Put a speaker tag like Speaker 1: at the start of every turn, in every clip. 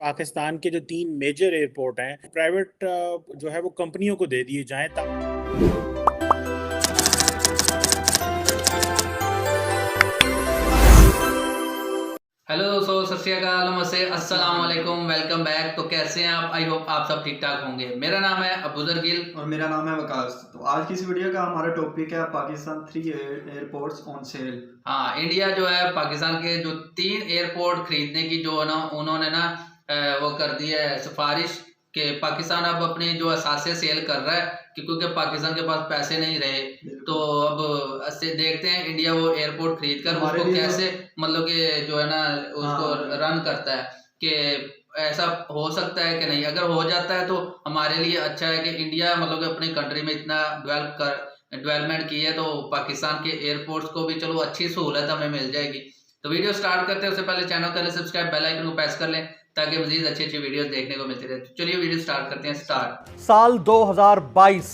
Speaker 1: पाकिस्तान के जो 3 major airport हैं, प्राइवेट जो है वो कंपनियों को दे दिए जाएँ ता
Speaker 2: हेलो दोस्तों, सत श्री अकाल, नमस्ते, अस्सलाम वालेकुम, वेलकम बैक। तो कैसे हैं आप? आई होप आप सब ठीक ठाक होंगे। मेरा नाम है अबूदर गिल
Speaker 3: और मेरा नाम है वकास। तो आज की इस वीडियो का हमारा टॉपिक है पाकिस्तान 3 एयरपोर्ट्स ऑन सेल।
Speaker 2: हाँ, इंडिया जो है पाकिस्तान के जो 3 एयरपोर्ट खरीदने की जो है ना उन्होंने ना वो कर दी है सिफारिश कि पाकिस्तान अब अपनी जो असासे सेल कर रहा है क्योंकि पाकिस्तान के पास पैसे नहीं रहे। तो अब ऐसे देखते हैं इंडिया वो एयरपोर्ट खरीद कर उसको कैसे मतलब कि जो है ना उसको रन करता है कि ऐसा हो सकता है कि नहीं। अगर हो जाता है तो हमारे लिए अच्छा है कि इंडिया मतलब कि अपनी कंट्री में इतना डेवलपमेंट की है तो पाकिस्तान के एयरपोर्ट्स को भी चलो अच्छी सहूलत हमें मिल जाएगी। तो वीडियो स्टार्ट करते हैं उससे पहले चैनल कर ले सब्सक्राइब, बेल आइकन को प्रेस कर लें ताकि मजीद अच्छी अच्छी वीडियोस देखने को मिलती रहे। तो चलिए वीडियो स्टार्ट करते हैं। स्टार्ट।
Speaker 4: साल 2022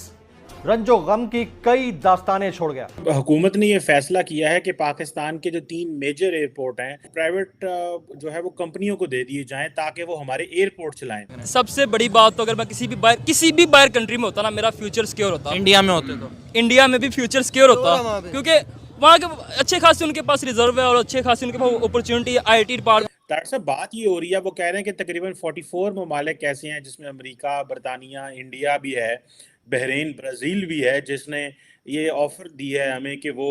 Speaker 4: रंजो गम की कई दास्तानें छोड़ गया।
Speaker 1: हुकूमत ने ये फैसला किया है कि पाकिस्तान के जो 3 मेजर एयरपोर्ट हैं, प्राइवेट जो है वो कंपनियों को दे दिए जाएँ ताकि वो हमारे एयरपोर्ट चलाएं।
Speaker 5: सबसे बड़ी बात तो अगर मैं किसी भी बाहर कंट्री में होता ना, मेरा फ्यूचर सिक्योर होता।
Speaker 6: इंडिया में होते तो
Speaker 5: इंडिया में भी फ्यूचर सिक्योर होता क्योंकि वहाँ के अच्छे खासे उनके पास रिजर्व है और अच्छे खासे उनके पास अपॉर्चुनिटी आईटी डिपार्टमेंट।
Speaker 1: डॉक्टर साहब, बात ये हो रही है, वो कह रहे हैं कि तकरीबन 44 ममालिक ऐसे हैं जिसमें अमेरिका, बरतानिया, इंडिया भी है, बहरीन, ब्राज़ील भी है, जिसने ये ऑफर दी है हमें कि वो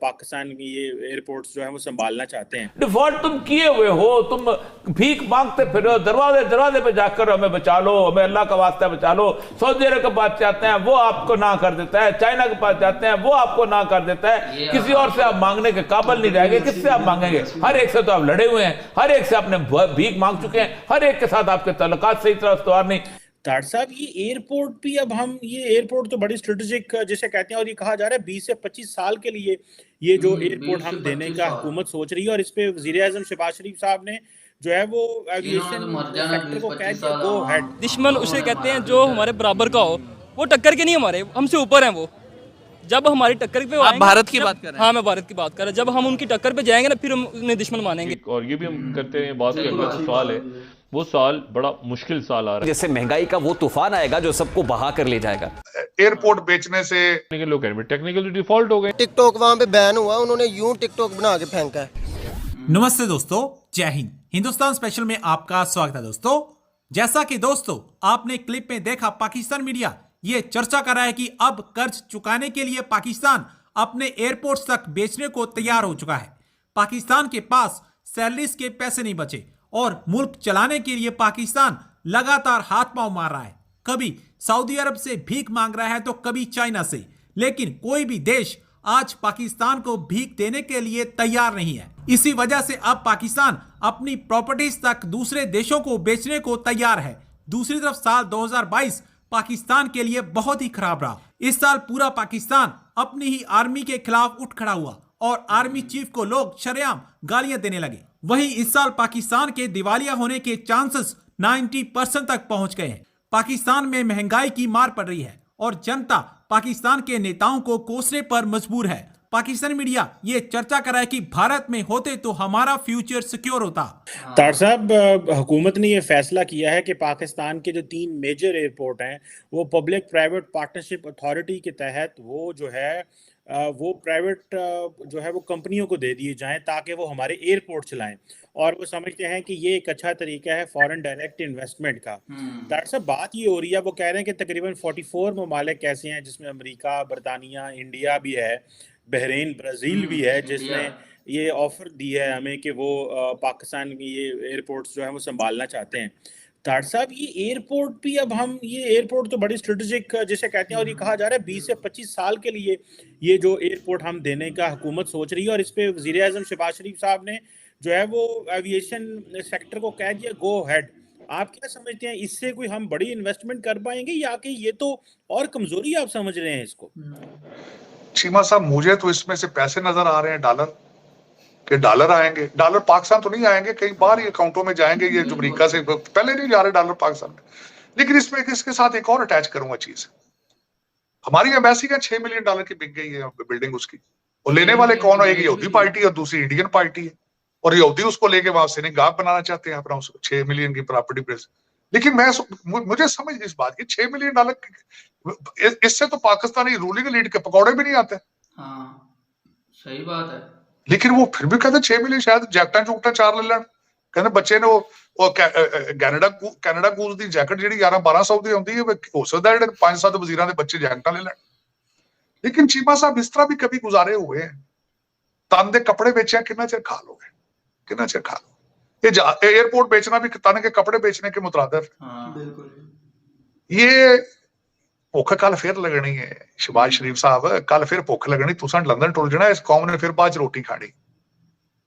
Speaker 1: पाकिस्तान की ये एयरपोर्ट्स जो है वो संभालना चाहते हैं।
Speaker 7: डिफॉल्ट तुम किए हुए हो, तुम भीख मांगते फिर दरवाजे दरवाजे पे जाकर हमें बचा लो, हमें अल्लाह का वास्ता बचा लो। सऊदी अरब के पास जाते हैं वो आपको ना कर देता है, चाइना के पास जाते हैं वो आपको ना कर देता है। किसी और से आप मांगने के काबिल नहीं रहेंगे, किससे आप मांगेंगे? हर एक से तो आप लड़े हुए हैं, हर एक से आपने भीख मांग चुके हैं, हर एक के साथ आपके तल्लुकात सही तरह इस्तवार नहीं।
Speaker 1: डॉक्टर साहब, ये एयरपोर्ट भी अब हम ये एयरपोर्ट तो बड़ी स्ट्रेटेजिक जिसे कहते हैं, और ये कहा जा रहा है 20 से 25 साल के लिए ये जो एयरपोर्ट हम देने का हुकूमत सोच रही है। और इस पे वज़ीर-ए-आज़म शहबाज शरीफ साहब ने जो है वो एविएशन सेक्टर को कह दिया गो हेड।
Speaker 5: दुश्मन उसे कहते हैं जो हमारे बराबर का हो, वो टक्कर के नहीं, हमारे हमसे ऊपर हैं वो। जब हमारी टक्कर पे
Speaker 6: आप भारत की बात कर रहे हैं?
Speaker 5: हाँ, मैं भारत की बात कर रहा हूँ। जब हम उनकी टक्कर पे जाएंगे ना फिर हम उन्हें दुश्मन मानेंगे।
Speaker 7: और ये भी हम करते हैं बात करते हैं, सवाल है वो साल बड़ा मुश्किल साल आ रहा है,
Speaker 8: जैसे महंगाई का वो तूफान आएगा जो सबको बहा कर ले जाएगा।
Speaker 9: एयरपोर्ट बेचने से
Speaker 7: लोग टेक्निकल डिफॉल्ट हो गए।
Speaker 10: टिकटॉक वहां पे बैन हुआ, उन्होंने यूं टिकटॉक बना के फेंका है।
Speaker 11: नमस्ते दोस्तों, जय हिंद। हिंदुस्तान स्पेशल में आपका स्वागत है। दोस्तों, जैसा कि दोस्तों आपने क्लिप में देखा, पाकिस्तान मीडिया ये चर्चा कर रहा है कि अब कर्ज चुकाने के लिए पाकिस्तान अपने एयरपोर्ट्स तक बेचने को तैयार हो चुका है। पाकिस्तान के पास सैलरीज के पैसे नहीं बचे और मुल्क चलाने के लिए पाकिस्तान लगातार हाथ पांव मार रहा है। कभी सऊदी अरब से भीख मांग रहा है तो कभी चाइना से, लेकिन कोई भी देश आज पाकिस्तान को भीख देने के लिए तैयार नहीं है। इसी वजह से अब पाकिस्तान अपनी प्रॉपर्टीज तक दूसरे देशों को बेचने को तैयार है। दूसरी तरफ साल 2022 पाकिस्तान के लिए बहुत ही खराब रहा। इस साल पूरा पाकिस्तान अपनी ही आर्मी के खिलाफ उठ खड़ा हुआ और आर्मी चीफ को लोग शरेआम गालियां देने लगे। वहीं इस साल पाकिस्तान के दिवालिया होने के चांसेस 90% तक पहुंच गए हैं। पाकिस्तान में महंगाई की मार पड़ रही है और जनता पाकिस्तान के नेताओं को कोसने पर मजबूर है। पाकिस्तानी मीडिया ये चर्चा कर रहा है कि भारत में होते तो हमारा फ्यूचर सिक्योर होता।
Speaker 1: डॉक्टर साहब, हुकूमत ने ये फैसला किया है कि पाकिस्तान के जो 3 मेजर एयरपोर्ट हैं वो पब्लिक प्राइवेट पार्टनरशिप अथॉरिटी के तहत वो जो है वो प्राइवेट जो है वो कंपनियों को दे दिए जाएं ताकि वो हमारे एयरपोर्ट चलाएं। और वो समझते हैं कि ये एक अच्छा तरीका है फॉरेन डायरेक्ट इन्वेस्टमेंट का। डॉक्टर साहब, बात ये हो रही है, वो कह रहे हैं कि तकरीबन 44 ममालिक ऐसे हैं जिसमें अमेरिका, बरतानिया, इंडिया भी है, बहरीन, ब्राज़ील भी है, जिसने ये ऑफर दी है हमें कि वो पाकिस्तान की ये एयरपोर्ट्स जो है वो संभालना चाहते हैं। डॉक्टर साहब, ये एयरपोर्ट भी अब हम ये एयरपोर्ट तो बड़ी स्ट्रेटेजिक जिसे कहते हैं, और ये कहा जा रहा है 20 से 25 साल के लिए ये जो एयरपोर्ट हम देने का हुकूमत सोच रही है। और इस पे वज़ीर-ए-आज़म शहबाज शरीफ साहब ने जो है वो एविएशन सेक्टर को कह दिया गो हेड। आप क्या समझते हैं, इससे कोई हम बड़ी इन्वेस्टमेंट कर पाएंगे या कि ये तो और कमजोरी आप समझ रहे हैं इसको?
Speaker 9: चीमा साहब, मुझे तो इसमें से पैसे नजर आ रहे हैं, डॉलर आएंगे। डॉलर पाकिस्तान तो नहीं आएंगे, कहीं बाहर ही अकाउंटों में जाएंगे। ये जो अमेरिका से पहले नहीं जा रहे डॉलर पाकिस्तान में। लेकिन इसमें इसके साथ एक और अटैच करूंगा चीज, हमारी एम्बेसी का $6 मिलियन की बिक गई है बिल्डिंग उसकी, और लेने वाले कौन है? एक यहूदी पार्टी और दूसरी इंडियन पार्टी है। और यहूदी उसको लेके वहां से निगाह बनाना चाहते हैं अपना, 6 मिलियन की प्रॉपर्टी पे। लेकिन मुझे समझ इस बात की, $6 मिलियन इससे तो पाकिस्तानी रूलिंग लीड के पकौड़े भी नहीं आते।
Speaker 2: हाँ सही बात है।
Speaker 9: लेकिन वो फिर भी कहते 6 मिलियन शायद जैकटा चुकटा 4 ले लेन। कहते बच्चे ने वो कैनेडा गूज दी जैकेट जी 11-1200 की आती है, हो सकता है 5-7 वजीरां दे बच्चे जैकटा ले लेन। लेकिन चीमा साहब इस तरह भी कभी गुजारे हुए हैं, तन दे कपड़े बेचे कितना चिर खा लोगे, कितना चिर खा लोगे। ये एयरपोर्ट बेचना भी तन के कपड़े बेचने के मुतरादिफ। ये भुख कल फिर लगनी है शहबाज शरीफ साहब, कल फिर भुख लगनी, तुसा लंदन टुर जाना, इस कौम ने फिर बाद रोटी खानी।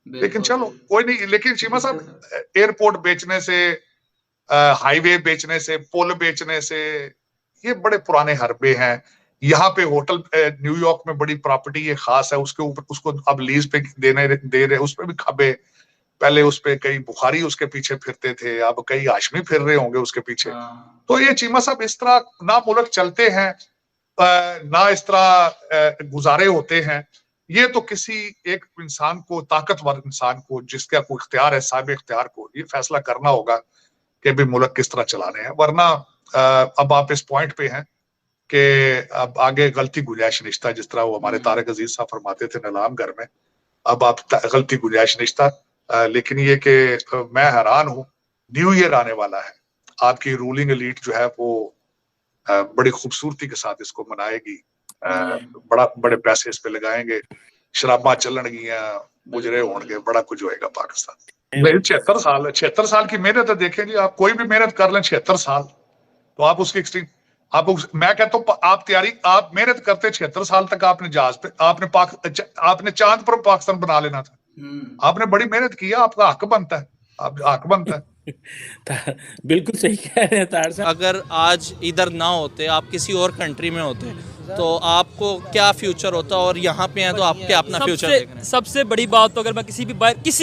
Speaker 9: लेकिन चलो कोई नहीं। लेकिन चीमा साहब एयरपोर्ट बेचने से, हाईवे बेचने से, पुल बेचने से, ये बड़े पुराने हरबे हैं। यहाँ पे होटल न्यूयॉर्क में बड़ी प्रॉपर्टी ये खास है, उसके ऊपर उसको अब लीज पे दे रहे, उस पर भी खबे। पहले उस पे कई बुखारी उसके पीछे फिरते थे, अब कई हाशमी फिर रहे होंगे उसके पीछे। तो ये चीमा साहब इस तरह ना मुल्क चलते हैं, ना इस तरह गुजारे होते हैं। ये तो किसी एक इंसान को, ताकतवर इंसान को, जिसका कोई इख्तियार है, साहिब इख्तियार को ये फैसला करना होगा कि भी मुल्क किस तरह चलाने हैं। वरना अब आप इस पॉइंट पे हैं कि अब आगे गलती गुंजाइश निश्ता, जिस तरह वो हमारे तारिक अजीज साहब फरमाते थे नलाम घर में, अब आप गलती गुंजाइश निश्ता। लेकिन ये कि मैं हैरान हूँ, न्यू ईयर आने वाला है, आपकी रूलिंग एलीट जो है वो बड़ी खूबसूरती के साथ इसको मनाएगी, बड़े पैसे इस पे लगाएंगे, शराबा चलनगियां, मुजरे होंगे, बड़ा कुछ होएगा पाकिस्तान। 76 साल की मेहनत है। देखें जी, आप कोई भी मेहनत कर लें 76 साल, तो आप उसकी एक्सट्रीम, मैं कहता हूँ आप मेहनत करते 76 साल तक, आपने जहाज पे, आपने चांद पर पाकिस्तान बना लेना था। आपने बड़ी मेहनत की, आपका हक बनता है, हक बनता है।
Speaker 1: बिल्कुल सही कह रहे हैं तार साहब।
Speaker 6: अगर आज इधर ना होते, आप किसी और कंट्री में होते, तो आपको क्या फ्यूचर होता, और यहाँ पे हैं तो आप क्या अपना फ्यूचर देख रहे हैं?
Speaker 5: सबसे बड़ी बात तो, अगर मैं किसी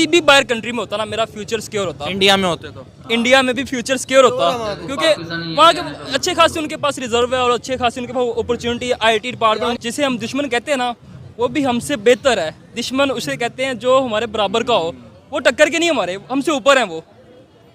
Speaker 5: भी बाहर कंट्री में होता ना, मेरा फ्यूचर सिक्योर होता।
Speaker 6: इंडिया में होते तो
Speaker 5: इंडिया में भी फ्यूचर सिक्योर होता, क्योंकि वहाँ के अच्छे खासे उनके पास रिजर्व है और अच्छे खासे उनके पास अपॉर्चुनिटी है। IT डिपार्टमेंट, जिसे हम दुश्मन कहते हैं ना, वो भी हमसे बेहतर है। दुश्मन उसे कहते हैं जो हमारे बराबर का हो, वो टक्कर के नहीं, हमारे हमसे ऊपर हैं वो।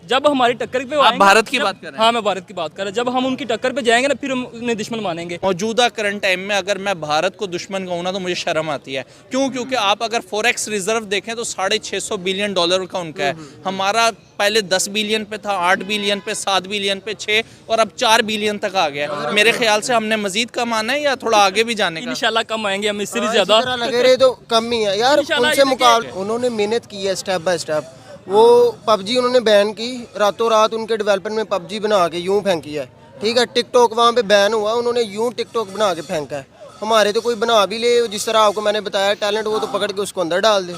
Speaker 5: जब हमारी टक्कर पे
Speaker 6: आप भारत की बात कर रहे हैं?
Speaker 5: हाँ, मैं भारत की बात कर रहा हूँ। जब हम उनकी टक्कर पे जाएंगे ना, फिर हम उन्हें दुश्मन मानेंगे।
Speaker 6: मौजूदा करंट टाइम में अगर मैं भारत को दुश्मन कहूँ ना, तो मुझे शर्म आती है। क्यों? क्योंकि आप अगर फॉरेक्स रिजर्व देखें तो $650 बिलियन का उनका है। हमारा पहले 10 बिलियन पे था, 8 बिलियन पे, 7 बिलियन पे, 6 और अब 4 बिलियन तक आ गया। मेरे ख्याल से हमने मजीद कम आना है या थोड़ा आगे भी जाने का?
Speaker 5: इंशाल्लाह कम आएंगे हम, इससे भी ज्यादा
Speaker 10: लगे रहे तो कम ही है यार। उनसे मुकाबले उन्होंने मेहनत की है स्टेप बाय स्टेप। वो PUBG उन्होंने बैन की, रातों रात उनके डेवलपमेंट में PUBG बना के यूं फेंकी है, ठीक है। टिकटॉक वहाँ पे बैन हुआ, उन्होंने यूं टिकटॉक बना के फेंका है। हमारे तो कोई बना भी ले, जिस तरह आपको मैंने बताया टैलेंट, वो तो पकड़ के उसको अंदर डाल दे।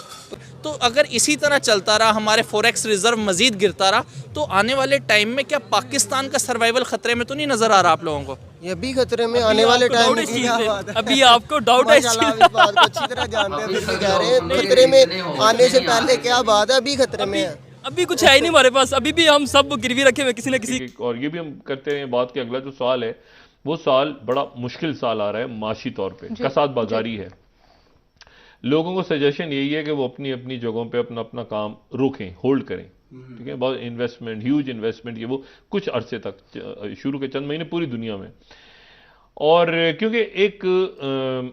Speaker 6: तो अगर इसी तरह चलता रहा, हमारे फॉरेक्स रिजर्व मजीद गिरता रहा, तो आने वाले टाइम में क्या पाकिस्तान का सर्वाइवल खतरे में तो नहीं नजर आ रहा आप लोगों को?
Speaker 10: ये भी खतरे में आने वाले टाइम में।
Speaker 5: अभी आपको डाउट है इस
Speaker 10: बात को अच्छी तरह जानते हैं, फिर कह रहे हैं खतरे में आने से पहले क्या बात है, अभी खतरे में है।
Speaker 5: अभी कुछ है ही नहीं हमारे पास, अभी भी हम सब गिरवी रखे हुए किसी न किसी।
Speaker 12: और ये भी हम करते हैं बात कि अगला जो साल है, वो साल बड़ा मुश्किल साल आ रहा है माशी तौर पे, कसाद बाजारी है। लोगों को सजेशन यही है कि वो अपनी अपनी जगहों पे अपना अपना काम रोकें, होल्ड करें, ठीक है। बहुत इन्वेस्टमेंट, ह्यूज इन्वेस्टमेंट, ये वो कुछ अरसे तक, शुरू के चंद महीने पूरी दुनिया में। और क्योंकि एक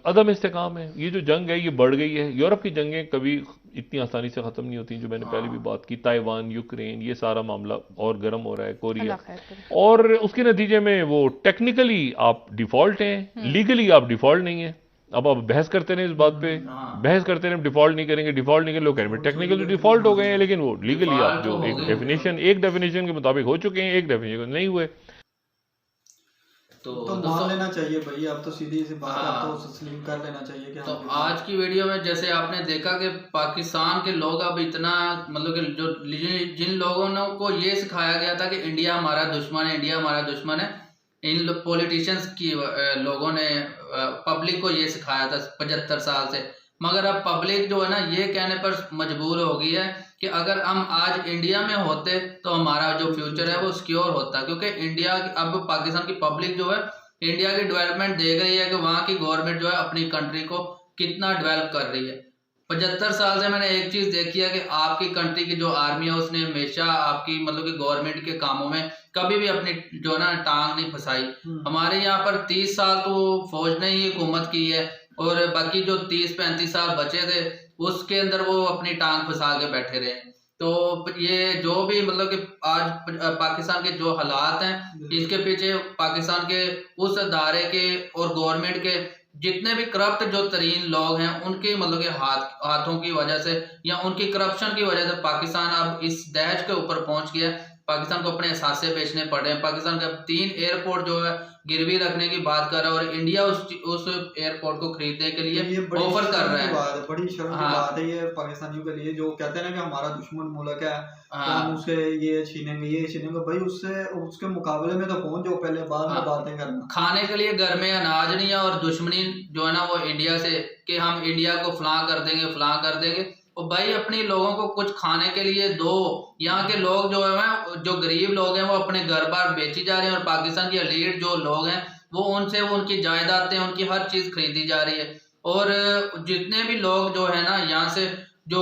Speaker 12: अदम इस्तेकाम है, ये जो जंग है ये बढ़ गई है। यूरोप की जंगें कभी इतनी आसानी से ख़त्म नहीं होती, जो मैंने पहले भी बात की। ताइवान, यूक्रेन, ये सारा मामला और गर्म हो रहा है, कोरिया, और उसके नतीजे में वो टेक्निकली आप डिफ़ॉल्ट हैं, लीगली आप डिफ़ॉल्ट नहीं है। अब आप बहस करते रहे इस बात पे, बहस करते रहे डिफ़ॉल्ट नहीं करेंगे, डिफ़ॉल्ट नहीं करेंगे, लोग कहेंगे टेक्निकली डिफ़ॉल्ट हो गए हैं, लेकिन वो लीगली आप जो एक डेफिनेशन के मुताबिक हो चुके हैं, एक डेफिनेशन नहीं हुए।
Speaker 3: तो मान लेना चाहिए भाई, आप तो सीधी सी बात, आप तो तस्लीम कर लेना चाहिए कि
Speaker 2: तो आज की वीडियो में जैसे आपने देखा कि पाकिस्तान के लोग अब इतना, मतलब कि जो जिन लोगों ने को ये सिखाया गया था कि इंडिया हमारा दुश्मन है, इंडिया हमारा दुश्मन है, इन पॉलिटिशियंस की लोगों ने पब्लिक को ये सिखाया था 75 साल से। मगर अब पब्लिक जो है ना, ये कहने पर मजबूर हो गई है कि अगर हम आज इंडिया में होते तो हमारा जो फ्यूचर है वो सिक्योर होता, क्योंकि इंडिया, अब पाकिस्तान की पब्लिक जो है इंडिया की डेवलपमेंट देख रही है कि वहाँ की गवर्नमेंट जो है अपनी कंट्री को कितना डेवलप कर रही है। 75 साल से मैंने एक चीज देखी है कि आपकी कंट्री की जो आर्मी है उसने हमेशा आपकी मतलब कि गवर्नमेंट के कामों में कभी भी अपनी जो है ना टांग नहीं फंसाई। हमारे यहाँ पर 30 साल तो फौज ने ही हुकूमत की है और बाकी जो 30-35 साल बचे थे उसके अंदर वो अपनी टांग फंसा के बैठे रहे। तो ये जो भी मतलब कि आज पाकिस्तान के जो हालात हैं इसके पीछे पाकिस्तान के उस अदारे के और गवर्नमेंट के जितने भी करप्ट जो तरीन लोग हैं उनके मतलब के हाथों की वजह से या उनकी करप्शन की वजह से पाकिस्तान अब इस दहज के ऊपर पहुंच गया। पाकिस्तान को अपने असासे बेचने पड़ रहे हैं। पाकिस्तान का 3 एयरपोर्ट जो है गिरवी रखने की बात कर रहा है और इंडिया उस एयरपोर्ट को खरीदने के लिए ऑफर कर रहा है।
Speaker 3: बड़ी शर्म की बात है ये पाकिस्तानियों के लिए, जो कहते हैं ना कि हमारा दुश्मन मुल्क है तो हम उससे ये छीनेंगे भाई, उसके मुकाबले में तो पहुंच जाओ, पहले बाद में बातें करना।
Speaker 2: खाने के लिए घर में अनाज नहीं है और दुश्मनी जो है ना वो इंडिया से, कि हम इंडिया को फलां कर देंगे। और भाई अपने लोगों को कुछ खाने के लिए दो। यहाँ के लोग जो है जो गरीब लोग हैं वो अपने घर बार बेची जा रहे हैं और पाकिस्तान की एलीट जो लोग हैं वो उनसे उनकी जायदादें उनकी हर चीज खरीदी जा रही है। और जितने भी लोग जो है ना यहाँ से जो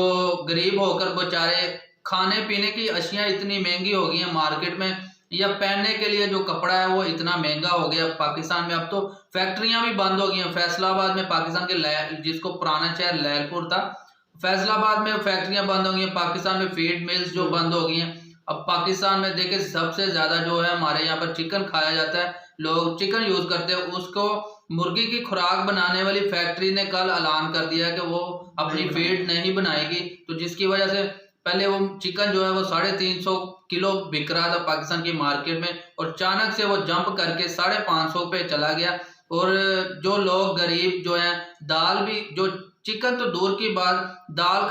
Speaker 2: गरीब होकर बेचारे खाने पीने की अशियाँ इतनी महंगी हो गई हैं मार्केट में, या पहनने के लिए जो कपड़ा है वो इतना महंगा हो गया पाकिस्तान में। अब तो फैक्ट्रियां भी बंद हो गई हैं। फैसलाबाद में पाकिस्तान के जिसको पुराना शहर लैलपुर था, फैसलाबाद में फैक्ट्रियां बंद हो गई हैं। पाकिस्तान में फीड मिल्स जो बंद हो गई हैं। अब पाकिस्तान में देखिए सबसे ज्यादा जो है हमारे यहाँ पर चिकन खाया जाता है, लोग चिकन यूज करते हैं। उसको मुर्गी की खुराक बनाने वाली फैक्ट्री ने कल ऐलान कर दिया कि वो अपनी फीड नहीं बनाएगी, तो जिसकी वजह से पहले वो चिकन जो है वो 350 किलो बिक रहा था पाकिस्तान की मार्केट में और अचानक से वो जंप करके 550 पे चला गया। और जो लोग गरीब जो है दाल भी, जो चिकन तो दूर की बात, दाल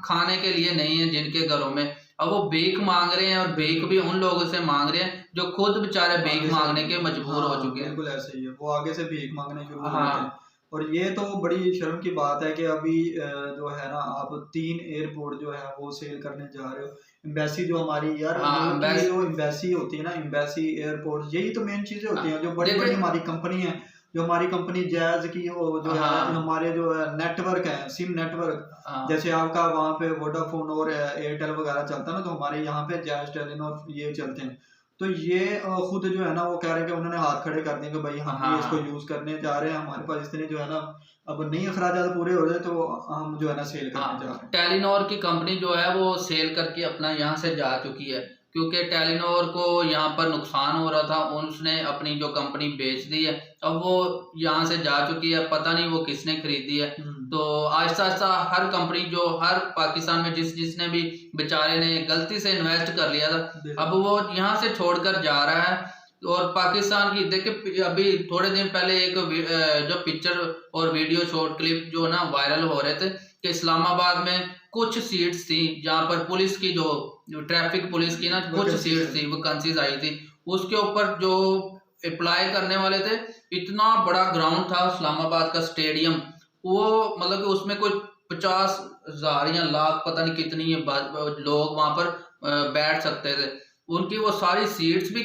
Speaker 2: खाने के लिए नहीं है जिनके घरों में, अब वो भीख मांग रहे हैं और भीख भी उन लोगों से मांग रहे हैं जो खुद बेचारे भीख मांगने के मजबूर हो चुके हैं।
Speaker 3: बिल्कुल ऐसे ही है, वो आगे से भीख मांगने शुरू हो जाते हैं। और ये तो बड़ी शर्म की बात है कि अभी जो है ना आप 3 एयरपोर्ट जो है वो सेल करने जा रहे हो। एम्बेसी जो हमारी यार जो एम्बेसी होती है ना, एम्बेसी एयरपोर्ट, यही तो मेन चीजें होती हैं। जो बड़ी बड़ी हमारी कंपनी है, जो हमारी कंपनी जैज की वो जो है हमारे जो है नेटवर्क है, सिम नेटवर्क, जैसे आपका वहाँ पे वोडाफोन और एयरटेल वगैरह चलता है ना, तो हमारे यहाँ पे जैज, टेलीनॉर ये चलते हैं। तो ये खुद जो है ना वो कह रहे हैं कि उन्होंने हाथ खड़े कर दिए कि भाई हम इसको यूज करने जा रहे हैं, हमारे पास इतने जो है ना अब नहीं अखराजात पूरे हो रहे तो हम जो है ना सेल करने जा रहे हैं।
Speaker 2: टेलीनॉर की कंपनी जो है वो सेल करके अपना यहाँ से जा चुकी है, क्योंकि टेलीनॉर को यहाँ पर नुकसान हो रहा था, उसने अपनी जो कंपनी बेच दी है। अब वो यहाँ से जा चुकी है, पता नहीं वो किसने खरीदी है। तो आहिस्ता आहिस्ता हर कंपनी जो हर पाकिस्तान में जिसने भी बेचारे ने गलती से इन्वेस्ट कर लिया था, अब वो यहाँ से छोड़कर जा रहा है। और पाकिस्तान की देखिए अभी थोड़े दिन पहले एक जो पिक्चर और वीडियो शॉर्ट क्लिप जो ना वायरल हो रहे थे कि इस्लामाबाद में कुछ सीट्स थी जहाँ पर पुलिस की जो ट्रैफिक पुलिस की ना कुछ सीट्स थी, वैकेंसीज आई थी, उसके ऊपर जो अप्लाई करने वाले थे, इतना बड़ा ग्राउंड था इस्लामाबाद का स्टेडियम, वो मतलब कि उसमें कोई 50,000 या लाख पता नहीं कितनी लोग वहां पर बैठ सकते थे। उनकी वो सारी सीट्स भी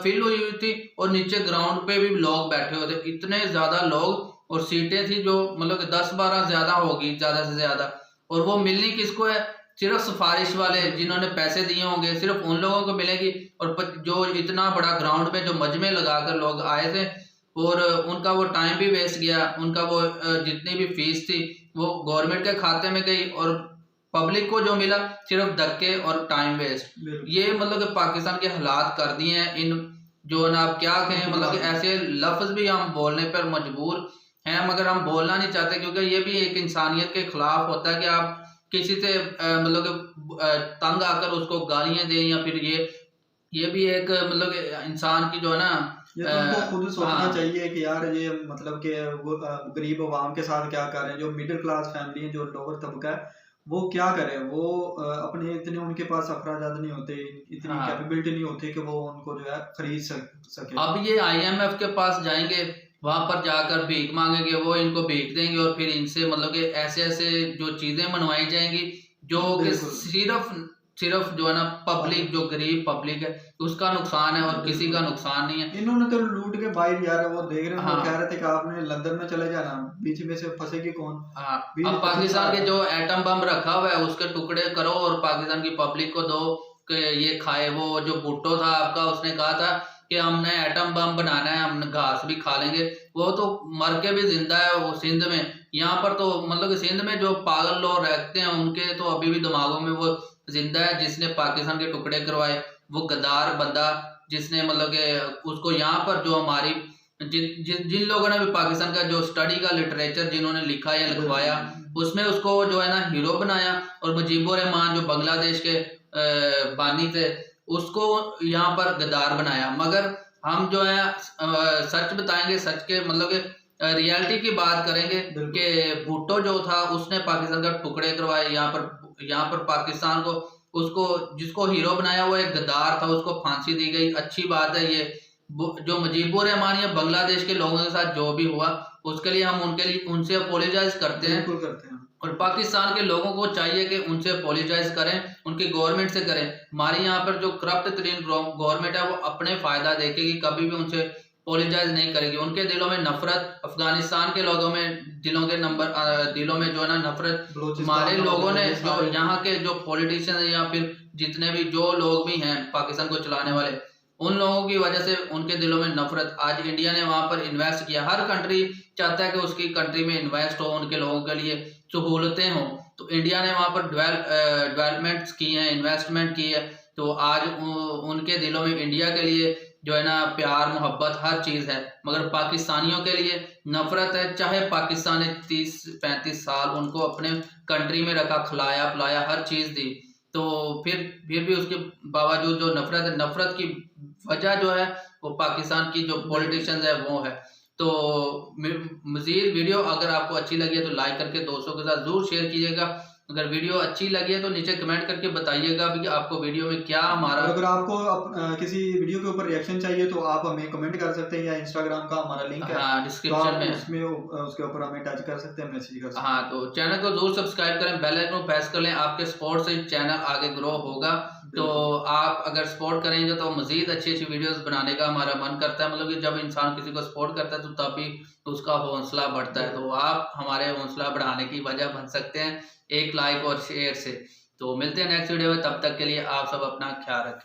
Speaker 2: फिल हुई थी और नीचे ग्राउंड पे भी लोग बैठे हुए थे, इतने ज्यादा लोग, और सीटें थी जो मतलब कि 10-12 ज्यादा होगी ज्यादा से ज्यादा। और वो मिलनी किसको है? सिर्फ सिफारिश वाले जिन्होंने पैसे दिए होंगे, सिर्फ उन लोगों को मिलेगी। और जो इतना बड़ा ग्राउंड में जो मजमे लगाकर लोग आए थे और उनका वो टाइम भी वेस्ट गया, उनका वो जितनी भी फीस थी वो गवर्नमेंट के खाते में गई और पब्लिक को जो मिला सिर्फ धक्के और टाइम वेस्ट। ये मतलब कि पाकिस्तान के हालात कर दिए हैं इन जो ना आप क्या कहें, मतलब कि ऐसे लफ्ज भी हम बोलने पर मजबूर हैं मगर हम बोलना नहीं चाहते, क्योंकि ये भी एक इंसानियत के खिलाफ होता है कि आप किसी से मतलब कि तंग आकर उसको गालियां दें, या फिर ये भी एक मतलब कि इंसान की जो है ना
Speaker 3: ये तो उनको खुद सोचना चाहिए कि यार ये मतलब कि वो गरीब अवाम के साथ क्या कर रहे हैं। जो मिडिल क्लास फैमिली है, जो लोअर तबका है, वो क्या करे, वो अपने इतने उनके पास अखराजात नहीं होते, इतनी कैपेबिलिटी नहीं होती कि वो उनको जो है खरीद सके।
Speaker 2: अब ये IMF के पास जाएंगे, वहां पर जाकर भीख मांगेंगे, वो इनको भीख देंगे और फिर इनसे मतलब कि ऐसे ऐसे जो चीजें मनवाई जाएंगी जो कि सिर्फ सिर्फ जो है ना पब्लिक, जो गरीब पब्लिक है उसका नुकसान है और किसी का नुकसान नहीं है।
Speaker 3: इन्होंने तो लूट के बाहर यार, वो देख रहे हैं, वो कह रहे थे कि आपने लंदन में चले जाना, बीच में से फंसेगी कौन।
Speaker 2: हाँ, अब पाकिस्तान के जो एटम बम रखा हुआ है उसके टुकड़े करो और पाकिस्तान की पब्लिक को दो कि ये खाए। वो जो भुट्टो था आपका, उसने कहा था कि हमने एटम बम बनाना है, हम घास भी खा लेंगे। वो तो मर के भी जिंदा है वो सिंध में। यहाँ पर तो मतलब कि सिंध में जो पागल लोग रहते हैं उनके तो अभी भी दिमागों में वो जिंदा है। जिसने पाकिस्तान के टुकड़े करवाए वो गद्दार बंदा, जिसने मतलब कि उसको यहाँ पर जो हमारी जिन लोगों ने भी पाकिस्तान का जो स्टडी का लिटरेचर जिन्होंने लिखा या लिखवाया उसमें उसको जो है ना हीरो बनाया। और मुजीबुर रहमान जो बांग्लादेश के बानी थे उसको यहाँ पर गद्दार बनाया। मगर हम जो है सच बताएंगे, सच के मतलब के रियलिटी की बात करेंगे कि भुट्टो जो था उसने पाकिस्तान का टुकड़े करवाए। यहाँ पर पाकिस्तान को उसको जिसको हीरो बनाया वो एक गद्दार था, उसको फांसी दी गई। अच्छी बात है। ये जो मुजीबुर रहमान या बांग्लादेश के लोगों के साथ जो भी हुआ उसके लिए हम उनसे अपोलोजाइज करते हैं। और पाकिस्तान के लोगों को चाहिए कि उनसे अपोलोजाइज करें, उनकी गवर्नमेंट से करें। हमारी यहाँ पर जो करप्ट तरीन गवर्नमेंट है वो अपने फायदा देखेगी, कभी भी उनसे अपोलोजाइज नहीं करेगी। उनके दिलों में नफरत, अफगानिस्तान के लोगों में दिलों में जो है ना नफरत, हमारे लोगों ने जो यहाँ के जो पॉलिटिशियन या फिर जितने भी जो लोग भी हैं पाकिस्तान को चलाने वाले, उन लोगों की वजह से उनके दिलों में नफरत। आज इंडिया ने वहां पर इन्वेस्ट किया, हर कंट्री चाहता है कि उसकी कंट्री में इन्वेस्ट हो, उनके लोगों के लिए सहूलतें हो। तो इंडिया ने वहां पर डेवलपमेंट्स की हैं, इन्वेस्टमेंट की है। तो आज उनके दिलों में इंडिया के लिए जो है ना प्यार मोहब्बत हर चीज है, मगर पाकिस्तानियों के लिए नफरत है। चाहे पाकिस्तान ने 30-35 साल उनको अपने कंट्री में रखा, खिलाया पिलाया, हर चीज दी, तो फिर भी उसके बावजूद जो नफरत है, नफरत की वजह जो है वो पाकिस्तान की जो पॉलिटिशियंस है वो है। तो मजीद वीडियो अगर आपको अच्छी लगी है तो लाइक करके दोस्तों के साथ जरूर शेयर कीजिएगा। अगर वीडियो अच्छी लगी है तो नीचे कमेंट करके बताइएगा कि आपको वीडियो में क्या हमारा,
Speaker 3: अगर आपको किसी वीडियो के ऊपर रिएक्शन चाहिए तो आप हमें कमेंट कर सकते हैं, या इंस्टाग्राम का हमारा लिंक है
Speaker 2: डिस्क्रिप्शन में,
Speaker 3: उसमें उसके ऊपर हमें टच कर सकते हैं, मैसेज कर सकते हैं।
Speaker 2: हाँ, तो चैनल को जरूर सब्सक्राइब करें, बेल आइकन को प्रेस कर लें। आपके सपोर्ट से चैनल आगे ग्रो होगा। तो आप अगर सपोर्ट करेंगे तो मजीद अच्छी अच्छी वीडियोस बनाने का हमारा मन करता है। मतलब कि जब इंसान किसी को सपोर्ट करता है तो तभी उसका हौसला बढ़ता है। तो आप हमारे हौसला बढ़ाने की वजह बन सकते हैं एक लाइक और शेयर से। तो मिलते हैं नेक्स्ट वीडियो में, तब तक के लिए आप सब अपना ख्याल रखें।